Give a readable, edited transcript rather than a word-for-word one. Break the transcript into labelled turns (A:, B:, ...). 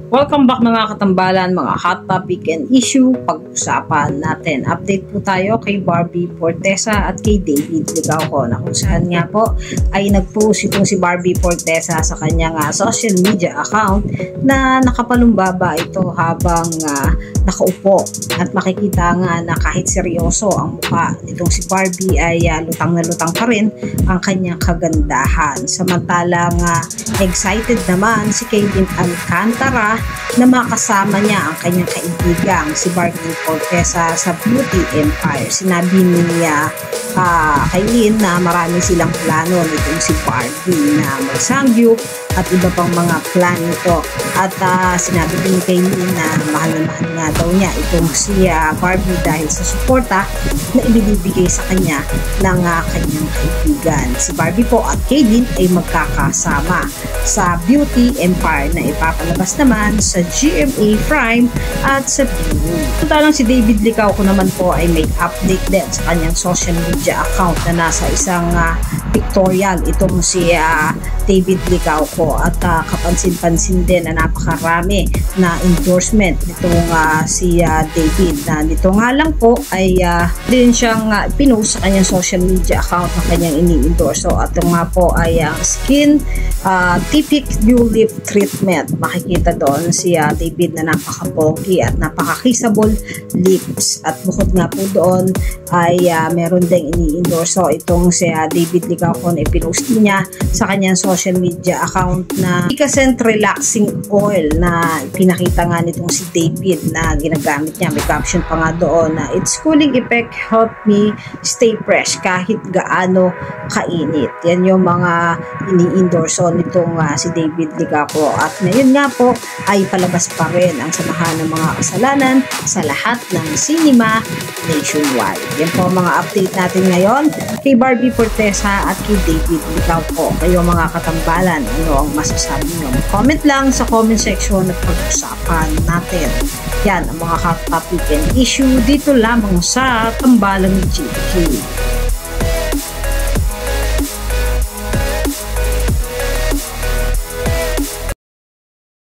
A: Welcome back mga katambalan, mga hot topic and issue. Pag-usapan natin. Update po tayo kay Barbie Fortesa at kay David Licauco na kung saan nga po ay nag-post itong si Barbie Fortesa sa kanyang social media account na nakapalumbaba ito habang nakaupo at makikita nga na kahit seryoso ang mukha nitong si Barbie ay lutang na lutang pa rin ang kanyang kagandahan. Samantalang excited naman si Kaylin Alcantara na makasama niya ang kanyang kaibigang si Barbie Fortesa sa Beauty Empire. Sinabi niya Kaylin na marami silang plano nitong si Barbie na magsangyup at iba pang mga plan nito. At sinabi din ni Kaylin na mahal na mahal nga daw niya itong si Barbie dahil sa suporta na ibibigay sa kanya ng kanyang kaibigan. Si Barbie po at Kaylin ay magkakasama sa Beauty Empire na ipapalabas naman sa GMA Prime at sa Pilu. Talang si David Licauco naman po ay may update din sa kanyang social media account na nasa isang pictorial itong si David Licauco at kapansin-pansin din na napakarami na endorsement nitong si David na nito nga lang po ay din siyang pinost sa kanyang social media account na kanyang ini-endorse. So at nga po ay skin typic new lip treatment. Makikita doon si David na napaka-pogi at napaka-kissable lips at bukod nga po doon ay meron ding ini-endorse itong si David Licauco na ipinost niya sa kanyang social media account na Ecacent Relaxing Oil na pinakita nga nitong si David na ginagamit niya. May caption pa nga doon na its cooling effect help me stay fresh kahit gaano kainit. Yan yung mga ini-endorse nitong si David Licauco at ngayon nga po ay palabas pa rin ang samahan ng mga kasalanan sa lahat ng cinema nationwide. Yan po mga update natin ngayon kay Barbie Fortesa at kay David Licauco. Kayo mga katambalan, ano ang masasabi nyo? Comment lang sa comment section at pag-usapan natin. Yan ang mga hot topic and issue dito lamang sa Tambalang GK.